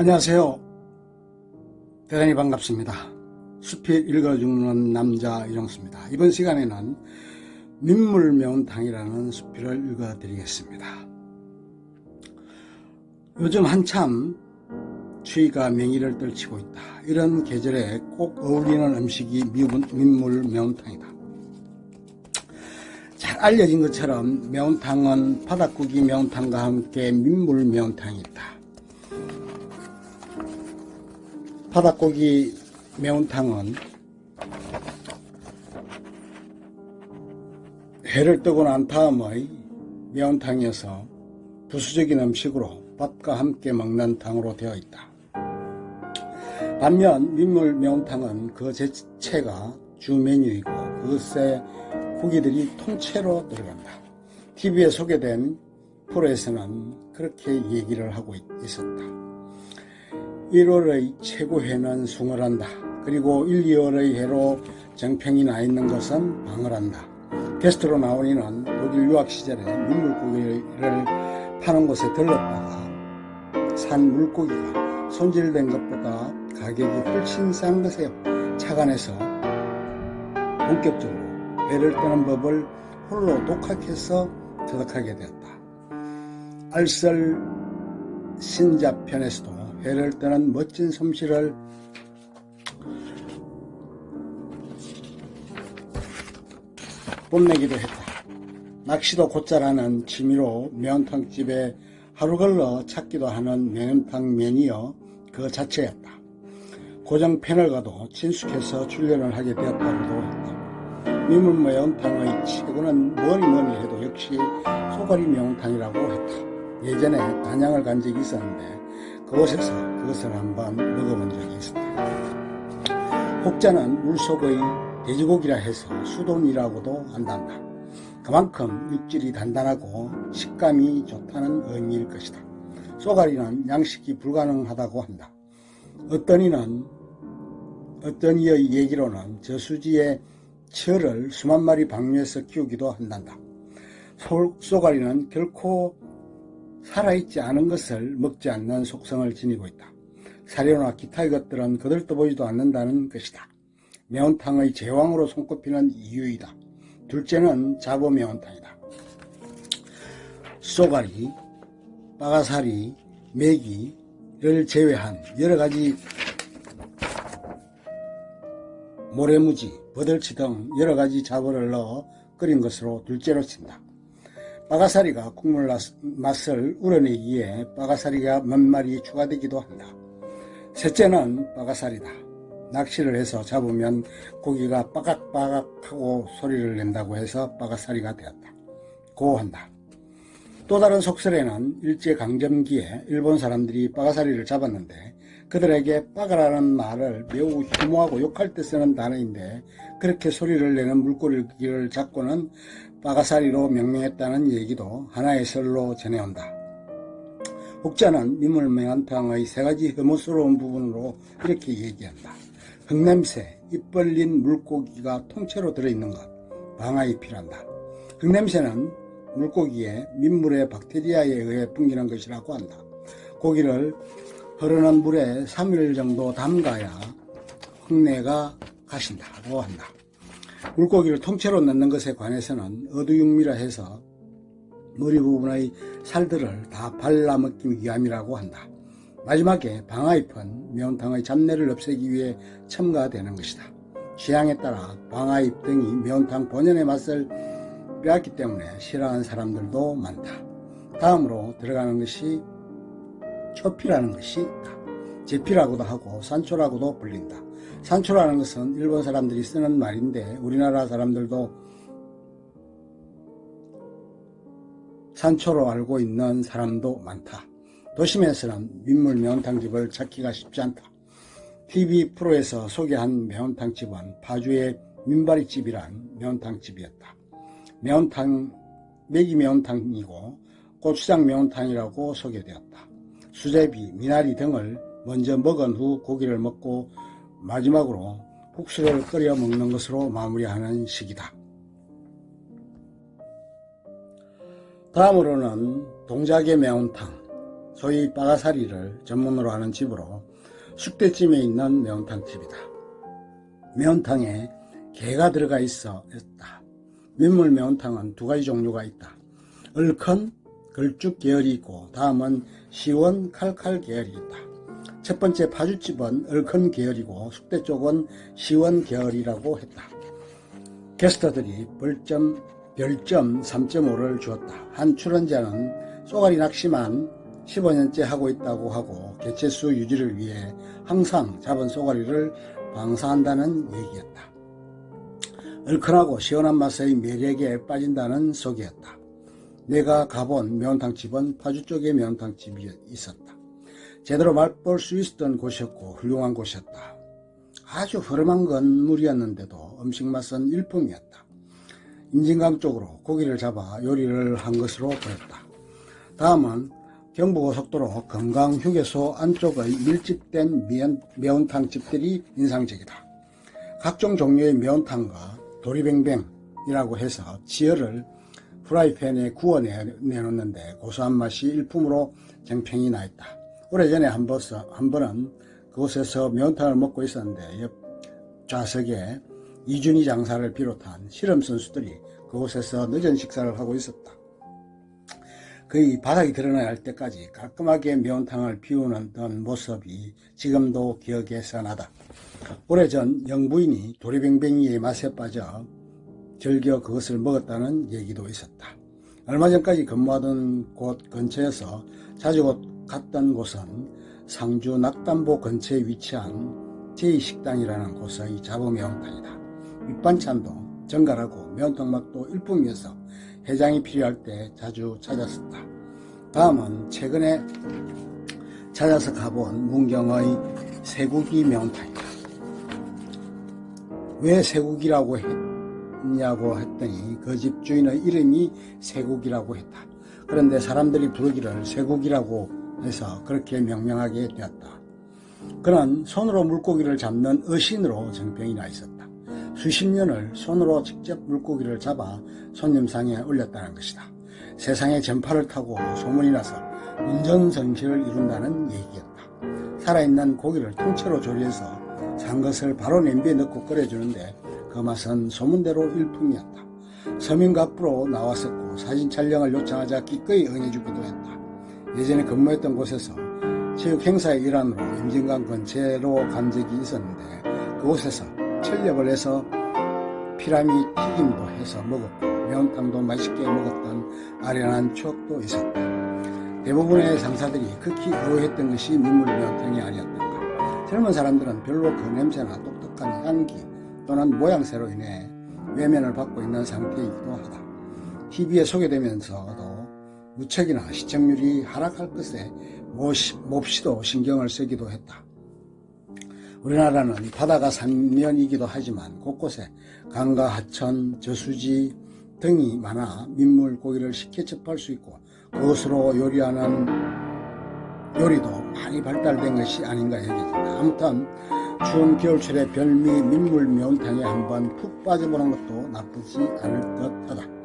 안녕하세요. 대단히 반갑습니다. 숲이 읽어주는 남자 이정수입니다. 이번 시간에는 민물매운탕이라는 수필을 읽어드리겠습니다. 요즘 한참 추위가 맹위를 떨치고 있다. 이런 계절에 꼭 어울리는 음식이 민물매운탕이다. 잘 알려진 것처럼 매운탕은 바닷고기 매운탕과 함께 민물매운탕이 있다. 바닷고기 매운탕은 회를 뜨고 난 다음의 매운탕이어서 부수적인 음식으로 밥과 함께 먹는 탕으로 되어 있다. 반면 민물 매운탕은 그 자체가 주 메뉴이고 그것에 고기들이 통째로 들어간다. TV에 소개된 프로에서는 그렇게 얘기를 하고 있었다. 1월의 최고회는 숭을 한다. 그리고 1, 2월의 회로 정평이 나 있는 것은 방을 한다. 게스트로 나온 이는 독일 유학 시절에 민물고기를 파는 곳에 들렀다가 산 물고기가 손질된 것보다 가격이 훨씬 싼 것에 착안해서 본격적으로 회를 뜨는 법을 홀로 독학해서 터득하게 되었다. 알쓸 신자편에서도 회를 뜨는 멋진 솜씨를 뽐내기도 했다. 낚시도 곧잘 하는 취미로 매운탕집에 하루 걸러 찾기도 하는 매운탕 매니어 그 자체였다. 고정 패널과도 친숙해서 출연을 하게 되었다고도 했다. 민물 매운탕의 최고는 뭐니 해도 역시 소가리 매운탕이라고 했다. 예전에 단양을 간 적이 있었는데 그곳에서 그것을 한번 먹어본 적이 있었다. 혹자는 물속의 돼지고기라 해서 수돈이라고도 한단다. 그만큼 육질이 단단하고 식감이 좋다는 의미일 것이다. 쏘가리는 양식이 불가능하다고 한다. 어떤 이의 얘기로는 저수지에 철을 수만 마리 방류해서 키우기도 한단다. 쏘가리는 결코 살아있지 않은 것을 먹지 않는 속성을 지니고 있다. 사료나 기타의 것들은 거들떠보지도 않는다는 것이다. 매운탕의 제왕으로 손꼽히는 이유이다. 둘째는 자보 매운탕이다. 쏘가리, 빠가사리, 메기를 제외한 여러가지 모래무지, 버들치 등 여러가지 자보를 넣어 끓인 것으로 둘째로 친다. 빠가사리가 국물 맛을 우러내기에 빠가사리가 몇 마리 추가되기도 한다. 셋째는 빠가사리다. 낚시를 해서 잡으면 고기가 빠각빠각하고 소리를 낸다고 해서 빠가사리가 되었다. 고 한다. 또 다른 속설에는 일제강점기에 일본 사람들이 빠가사리를 잡았는데 그들에게 빠가라는 말을 매우 혐오하고 욕할 때 쓰는 단어인데 그렇게 소리를 내는 물고기를 잡고는 빠가사리로 명명했다는 얘기도 하나의 설로 전해온다. 혹자는 민물매운탕의 세 가지 혐오스러운 부분으로 이렇게 얘기한다. 흙냄새, 입 벌린 물고기가 통째로 들어있는 것, 방아잎이란다. 흙냄새는 물고기의 민물의 박테리아에 의해 풍기는 것이라고 한다. 고기를 흐르는 물에 3일 정도 담가야 흙내가 가신다고 한다. 물고기를 통째로 넣는 것에 관해서는 어두육미라 해서 머리 부분의 살들을 다 발라먹기 위함이라고 한다. 마지막에 방아잎은 매운탕의 잡내를 없애기 위해 첨가되는 것이다. 취향에 따라 방아잎 등이 매운탕 본연의 맛을 빼앗기 때문에 싫어하는 사람들도 많다. 다음으로 들어가는 것이 초피라는 것이 있다. 제피라고도 하고 산초라고도 불린다. 산초라는 것은 일본 사람들이 쓰는 말인데 우리나라 사람들도 산초로 알고 있는 사람도 많다. 도심에서는 민물 매운탕집을 찾기가 쉽지 않다. TV 프로에서 소개한 매운탕집은 파주의 민바리집이란 매운탕집이었다. 매운탕, 메기 매운탕이고 고추장 매운탕이라고 소개되었다. 수제비, 미나리 등을 먼저 먹은 후 고기를 먹고 마지막으로 국수를 끓여 먹는 것으로 마무리하는 식이다. 다음으로는 동작의 매운탕, 소위 빠가사리를 전문으로 하는 집으로 숙대찜에 있는 매운탕집이다. 매운탕에 게가 들어가 있었다. 민물 매운탕은 두 가지 종류가 있다. 얼큰 걸쭉 계열이 있고 다음은 시원 칼칼 계열이 있다. 첫 번째 파주집은 얼큰 계열이고 숙대 쪽은 시원 계열이라고 했다. 게스트들이 별점 3.5를 주었다. 한 출연자는 쏘가리 낚시만 15년째 하고 있다고 하고 개체수 유지를 위해 항상 잡은 쏘가리를 방사한다는 얘기였다. 얼큰하고 시원한 맛의 매력에 빠진다는 소개였다. 내가 가본 매운탕집은 파주 쪽에 매운탕집이 있었다. 제대로 맛볼 수 있었던 곳이었고 훌륭한 곳이었다. 아주 허름한 건물이었는데도 음식 맛은 일품이었다. 임진강 쪽으로 고기를 잡아 요리를 한 것으로 보였다. 다음은 경부고속도로 금강휴게소 안쪽의 밀집된 매운탕집들이 인상적이다. 각종 종류의 매운탕과 도리뱅뱅이라고 해서 지혈을 프라이팬에 구워내놓는데 고소한 맛이 일품으로 정평이 나있다. 오래전에 한 번은 그곳에서 매운탕을 먹고 있었는데 옆 좌석에 이준희 장사를 비롯한 실험 선수들이 그곳에서 늦은 식사를 하고 있었다. 거의 바닥이 드러나야 할 때까지 깔끔하게 매운탕을 비우는 모습이 지금도 기억에 선하다. 오래전 영부인이 도리뱅뱅이의 맛에 빠져 즐겨 그것을 먹었다는 얘기도 있었다. 얼마 전까지 근무하던 곳 근처에서 자주 갔던 곳은 상주 낙담보 근처에 위치한 제2식당이라는 곳의 자부 매운탕이다. 밑반찬도 정갈하고 매운탕 맛도 일품이어서 해장이 필요할 때 자주 찾았었다. 다음은 최근에 찾아서 가본 문경의 쇠고기 매운탕이다. 왜 쇠고기라고 했냐고 했더니 그 집 주인의 이름이 쇠고기라고 했다. 그런데 사람들이 부르기를 쇠고기라고 해서 그렇게 명명하게 되었다. 그는 손으로 물고기를 잡는 어신으로 정평이 나 있었다. 수십 년을 손으로 직접 물고기를 잡아 손님상에 올렸다는 것이다. 세상에 전파를 타고 소문이 나서 운전성시를 이룬다는 얘기였다. 살아있는 고기를 통째로 조리해서 산 것을 바로 냄비에 넣고 끓여주는데 그 맛은 소문대로 일품이었다. 서민가 앞으로 나왔었고 사진 촬영을 요청하자 기꺼이 응해주기도 했다. 예전에 근무했던 곳에서 체육행사의 일환으로 임진강 근처로 간 적이 있었는데 그곳에서 철렵을 해서 피라미 튀김도 해서 먹었고 매운탕도 맛있게 먹었던 아련한 추억도 있었다. 대부분의 상사들이 극히 의외했던 것이 민물 매운탕이 아니었던가. 젊은 사람들은 별로 그 냄새나 독특한 향기 또는 모양새로 인해 외면을 받고 있는 상태이기도 하다. TV에 소개되면서도 무척이나 시청률이 하락할 것에 몹시도 신경을 쓰기도 했다. 우리나라는 바다가 삼면이기도 하지만 곳곳에 강과 하천, 저수지 등이 많아 민물 고기를 쉽게 접할 수 있고 그것으로 요리하는 요리도 많이 발달된 것이 아닌가 여겨진다. 아무튼 추운 겨울철에 별미 민물 매운탕에 한번 푹 빠져보는 것도 나쁘지 않을 듯하다.